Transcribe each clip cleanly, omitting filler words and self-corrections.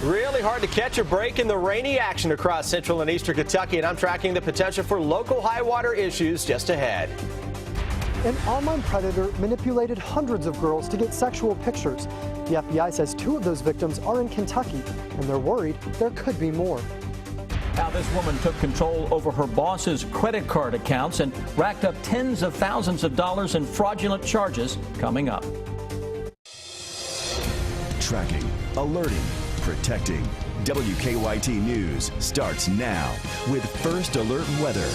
Really hard to catch a break in the rainy action across central and eastern Kentucky, and I'm tracking the potential for local high water issues just ahead. An online predator manipulated hundreds of girls to get sexual pictures. The FBI says 2 of those victims are in Kentucky, and they're worried there could be more. How this woman took control over her boss's credit card accounts and racked up tens of thousands of dollars in fraudulent charges, coming up. Tracking, alerting, protecting. WKYT News starts now with First Alert Weather.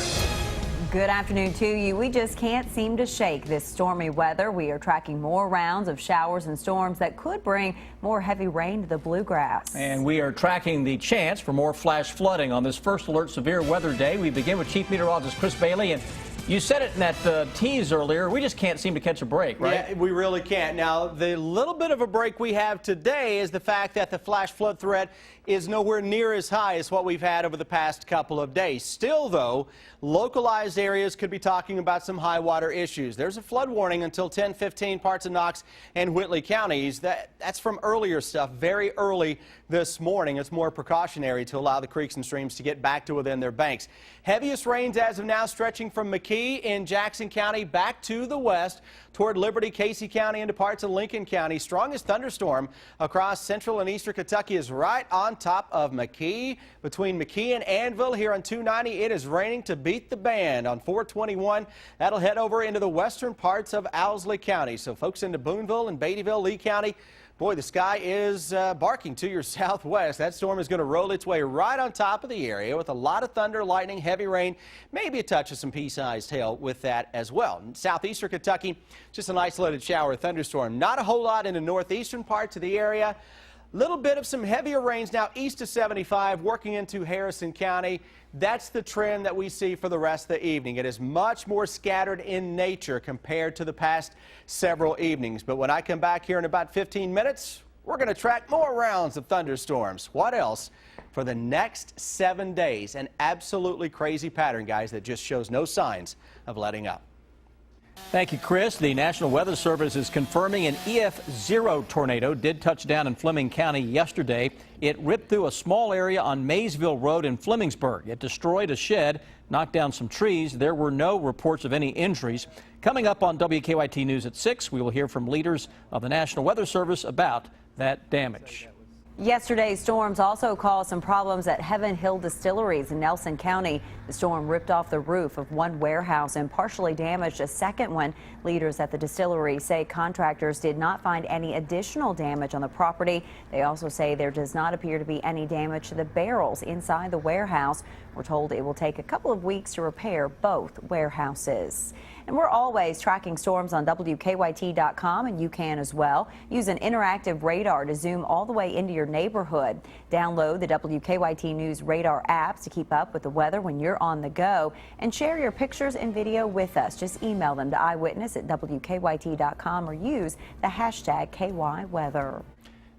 Good afternoon to you. We just can't seem to shake this stormy weather. We are tracking more rounds of showers and storms that could bring more heavy rain to the bluegrass. And we are tracking the chance for more flash flooding on this First Alert Severe Weather Day. We begin with Chief Meteorologist Chris Bailey. And you said it in that tease earlier, we just can't seem to catch a break, right? Yeah, we really can't. Now, the little bit of a break we have today is the fact that the flash flood threat is nowhere near as high as what we've had over the past couple of days. Still, though, localized areas could be talking about some high water issues. There's a flood warning until 10:15 parts of Knox and Whitley counties. That's from earlier stuff, very early this morning. It's more precautionary to allow the creeks and streams to get back to within their banks. Heaviest rains as of now stretching from McKee in Jackson County back to the west toward Liberty, Casey County, into parts of Lincoln County. Strongest thunderstorm across central and eastern Kentucky is right on top of McKee. Between McKee and Annville here on 290, it is raining to beat the band on 421. That'll head over into the western parts of Owsley County. So folks into Boonville and Beattyville, Lee County, boy, the sky is barking to your southwest. That storm is going to roll its way right on top of the area with a lot of thunder, lightning, heavy rain, maybe a touch of some pea-sized hail with that as well. In southeastern Kentucky, just an isolated shower thunderstorm. Not a whole lot in the northeastern parts of the area. Little bit of some heavier rains now east of 75 working into Harrison County. That's the trend that we see for the rest of the evening. It is much more scattered in nature compared to the past several evenings. But when I come back here in about 15 minutes, we're going to track more rounds of thunderstorms. What else for the next 7 days? An absolutely crazy pattern, guys, that just shows no signs of letting up. Thank you, Chris. The National Weather Service is confirming an EF0 tornado did touch down in Fleming County yesterday. It ripped through a small area on Maysville Road in Flemingsburg. It destroyed a shed, knocked down some trees. There were no reports of any injuries. Coming up on WKYT News at 6, we will hear from leaders of the National Weather Service about that damage. Yesterday's storms also caused some problems at Heaven Hill Distilleries in Nelson County. The storm ripped off the roof of one warehouse and partially damaged a second one. Leaders at the distillery say contractors did not find any additional damage on the property. They also say there does not appear to be any damage to the barrels inside the warehouse. We're told it will take a couple of weeks to repair both warehouses. And we're always tracking storms on WKYT.com, and you can as well. Use an interactive radar to zoom all the way into your neighborhood. Download the WKYT News Radar apps to keep up with the weather when you're on the go. And share your pictures and video with us. Just email them to eyewitness@WKYT.com or use the hashtag KYWeather.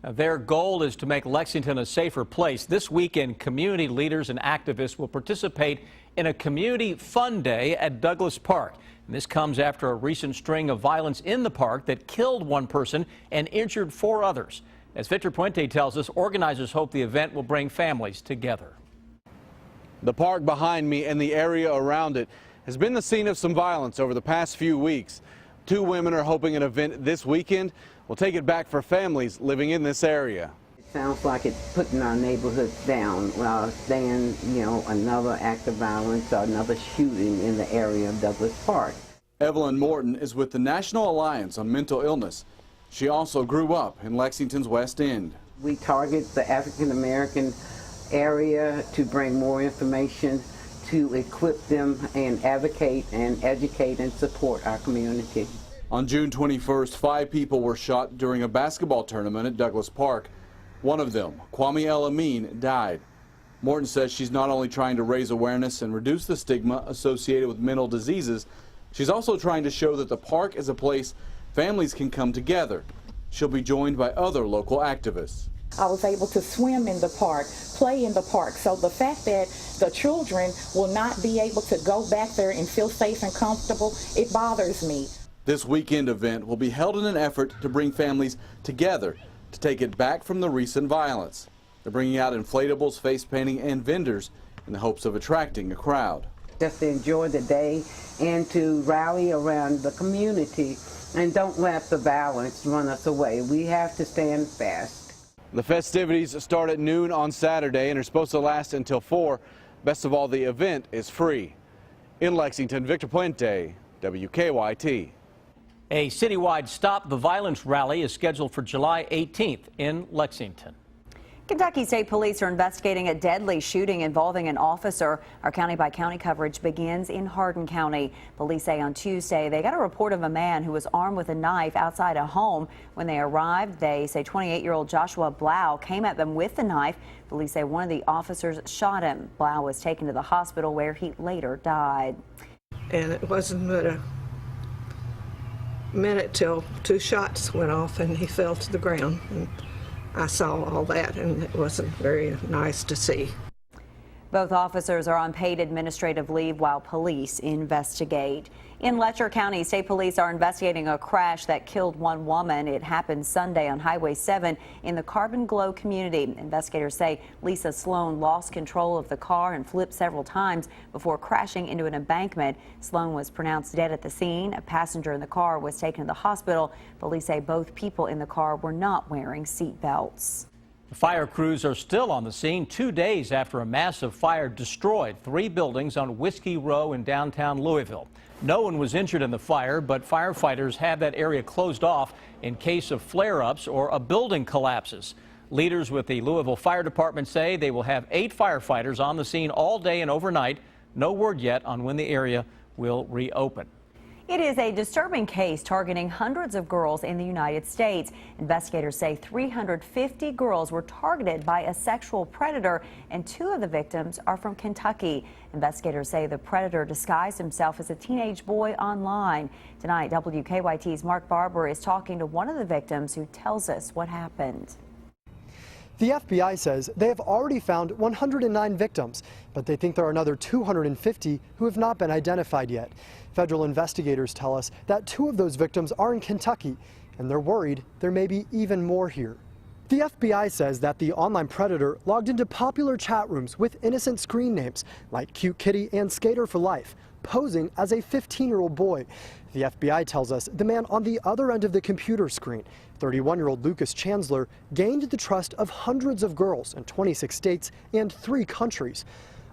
Their goal is to make Lexington a safer place. This weekend, community leaders and activists will participate in a community fun day at Douglas Park. And this comes after a recent string of violence in the park that killed one person and injured 4 others. As Victor Puente tells us, organizers hope the event will bring families together. The park behind me and the area around it has been the scene of some violence over the past few weeks. 2 women are hoping an event this weekend will take it back for families living in this area. It sounds like it's putting our neighborhoods down while staying, another act of violence or another shooting in the area of Douglas Park. Evelyn Morton is with the National Alliance on Mental Illness. She also grew up in Lexington's West End. We target the African American area to bring more information, to equip them and advocate and educate and support our community. On June 21st, 5 people were shot during a basketball tournament at Douglas Park. One of them, Kwame El Amin, died. Morton says she's not only trying to raise awareness and reduce the stigma associated with mental diseases, she's also trying to show that the park is a place families can come together. She'll be joined by other local activists. I was able to swim in the park, play in the park, so the fact that the children will not be able to go back there and feel safe and comfortable, it bothers me. This weekend event will be held in an effort to bring families together to take it back from the recent violence. They're bringing out inflatables, face painting, and vendors in the hopes of attracting a crowd. Just to enjoy the day and to rally around the community and don't let the violence run us away. We have to stand fast. The festivities start at noon on Saturday and are supposed to last until 4. Best of all, the event is free. In Lexington, Victor Puente, WKYT. A citywide Stop the Violence rally is scheduled for July 18th in Lexington. Kentucky State Police are investigating a deadly shooting involving an officer. Our county-by-county coverage begins in Hardin County. Police say on Tuesday they got a report of a man who was armed with a knife outside a home. When they arrived, they say 28-year-old Joshua Blau came at them with the knife. Police say one of the officers shot him. Blau was taken to the hospital where he later died. And it wasn't but a minute till 2 shots went off and he fell to the ground. And I saw all that, and it wasn't very nice to see. Both officers are on paid administrative leave while police investigate. In Letcher County, state police are investigating a crash that killed one woman. It happened Sunday on Highway 7 in the Carbon Glow community. Investigators say Lisa Sloan lost control of the car and flipped several times before crashing into an embankment. Sloan was pronounced dead at the scene. A passenger in the car was taken to the hospital. Police say both people in the car were not wearing seat belts. The fire crews are still on the scene 2 days after a massive fire destroyed 3 buildings on Whiskey Row in downtown Louisville. No one was injured in the fire, but firefighters have that area closed off in case of flare-ups or a building collapses. Leaders with the Louisville Fire Department say they will have 8 firefighters on the scene all day and overnight. No word yet on when the area will reopen. It is a disturbing case targeting hundreds of girls in the United States. Investigators say 350 girls were targeted by a sexual predator, and 2 of the victims are from Kentucky. Investigators say the predator disguised himself as a teenage boy online. Tonight, WKYT's Mark Barber is talking to one of the victims who tells us what happened. The FBI says they have already found 109 victims, but they think there are another 250 who have not been identified yet. Federal investigators tell us that 2 of those victims are in Kentucky, and they're worried there may be even more here. The FBI says that the online predator logged into popular chat rooms with innocent screen names like Cute Kitty and Skater for Life, posing as a 15-year-old boy. The FBI tells us the man on the other end of the computer screen, 31-year-old Lucas Chancellor, gained the trust of hundreds of girls in 26 states and 3 countries.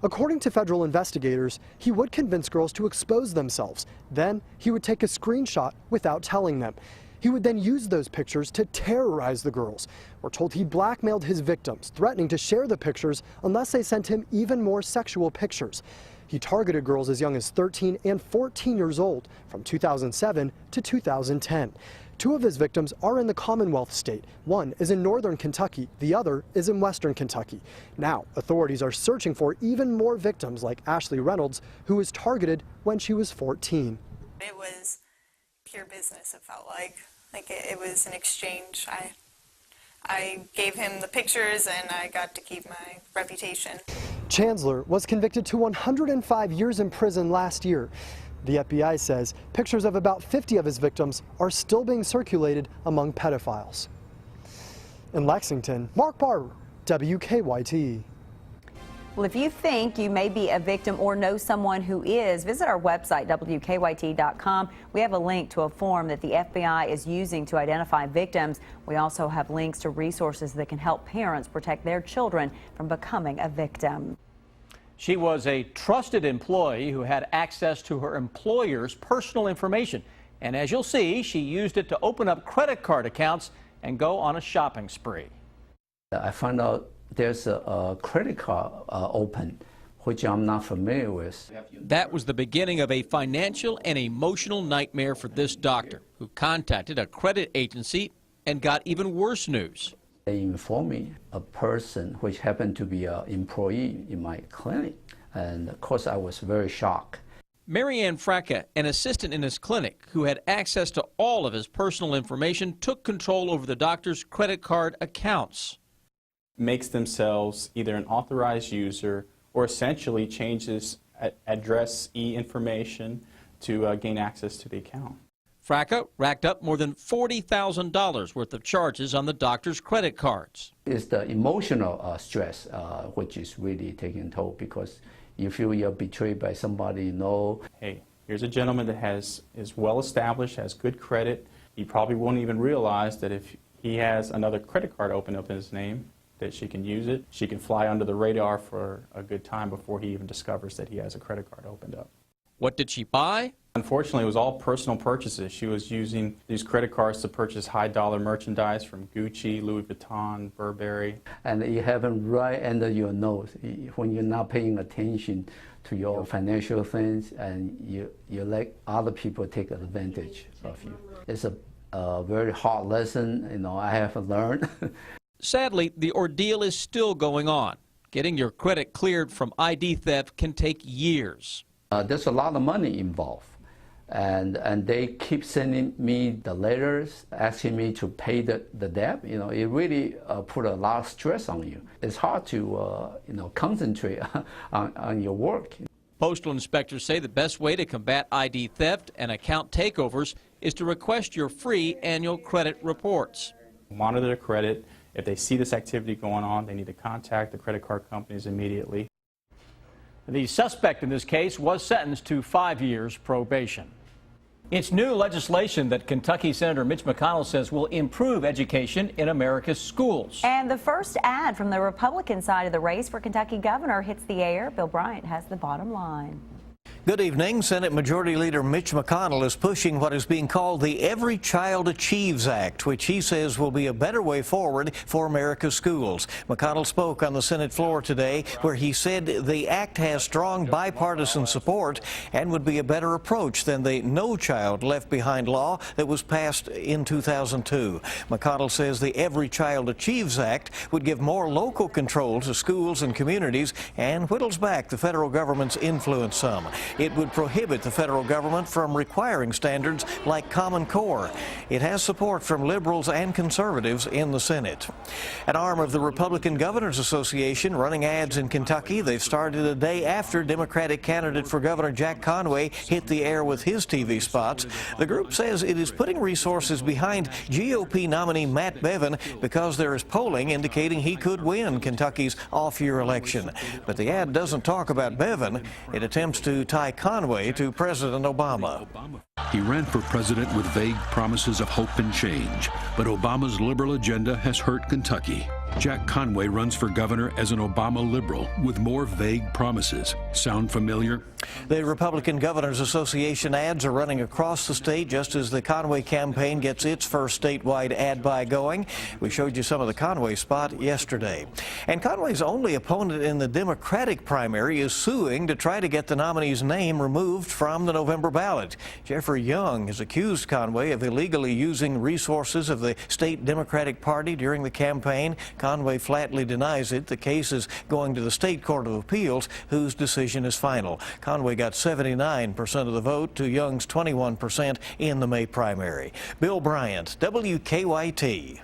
According to federal investigators, he would convince girls to expose themselves. Then he would take a screenshot without telling them. He would then use those pictures to terrorize the girls. We're told he blackmailed his victims, threatening to share the pictures unless they sent him even more sexual pictures. He targeted girls as young as 13 and 14 years old from 2007 to 2010. 2 of his victims are in the Commonwealth state. One is in northern Kentucky. The other is in western Kentucky. Now, authorities are searching for even more victims like Ashley Reynolds, who was targeted when she was 14. It was pure business, it felt like. It was an exchange. I gave him the pictures and I got to keep my reputation. Chancellor was convicted to 105 years in prison last year. The FBI says pictures of about 50 of his victims are still being circulated among pedophiles. In Lexington, Mark Barber, WKYT. Well, if you think you may be a victim or know someone who is, visit our website, WKYT.com. We have a link to a form that the FBI is using to identify victims. We also have links to resources that can help parents protect their children from becoming a victim. She was a trusted employee who had access to her employer's personal information. And as you'll see, she used it to open up credit card accounts and go on a shopping spree. I found out there's a credit card open, which I'm not familiar with. That was the beginning of a financial and emotional nightmare for this doctor, who contacted a credit agency and got even worse news. They informed me a person which happened to be an employee in my clinic, and of course I was very shocked. Marianne Fracca, an assistant in his clinic who had access to all of his personal information, took control over the doctor's credit card accounts. Makes themselves either an authorized user or essentially changes address information to gain access to the account. Fracca racked up more than $40,000 worth of charges on the doctor's credit cards. It's the emotional stress which is really taking a toll, because you feel you're betrayed by somebody you know. Hey, here's a gentleman that is well established, has good credit. He probably won't even realize that if he has another credit card open up in his name, that she can use it. She can fly under the radar for a good time before he even discovers that he has a credit card opened up. What did she buy? Unfortunately, it was all personal purchases. She was using these credit cards to purchase high-dollar merchandise from Gucci, Louis Vuitton, Burberry. And you have them right under your nose when you're not paying attention to your financial things, and you let other people take advantage of you. It's a very hard lesson, I have learned. Sadly, the ordeal is still going on. Getting your credit cleared from ID theft can take years. There's a lot of money involved. And they keep sending me the letters asking me to pay the debt. It really put a lot of stress on you. It's hard to concentrate on your work. Postal inspectors say the best way to combat ID theft and account takeovers is to request your free annual credit reports. Monitor their credit. If they see this activity going on, they need to contact the credit card companies immediately. The suspect in this case was sentenced to 5 years probation. It's new legislation that Kentucky Senator Mitch McConnell says will improve education in America's schools. And the first ad from the Republican side of the race for Kentucky governor hits the air. Bill Bryant has the bottom line. Good evening. Senate Majority Leader Mitch McConnell is pushing what is being called the Every Child Achieves Act, which he says will be a better way forward for America's schools. McConnell spoke on the Senate floor today, where he said the act has strong bipartisan support and would be a better approach than the No Child Left Behind law that was passed in 2002. McConnell says the Every Child Achieves Act would give more local control to schools and communities and whittles back the federal government's influence some. It would prohibit the federal government from requiring standards like Common Core. It has support from liberals and conservatives in the Senate. An arm of the Republican Governors Association running ads in Kentucky. They've started a day after Democratic candidate for governor Jack Conway hit the air with his TV spots. The group says it is putting resources behind GOP nominee Matt Bevin because there is polling indicating he could win Kentucky's off-year election. But the ad doesn't talk about Bevin. It attempts to tie Conway to President Obama. He ran for president with vague promises of hope and change, but Obama's liberal agenda has hurt Kentucky. Jack Conway runs for governor as an Obama liberal with more vague promises. Sound familiar? The Republican Governors Association ads are running across the state just as the Conway campaign gets its first statewide ad buy going. We showed you some of the Conway spot yesterday. And Conway's only opponent in the Democratic primary is suing to try to get the nominee's name removed from the November ballot. Jeffrey Young has accused Conway of illegally using resources of the state Democratic Party during the campaign. Conway flatly denies it. The case is going to the State Court of Appeals, whose decision is final. Conway got 79% of the vote to Young's 21% in the May primary. Bill Bryant, WKYT.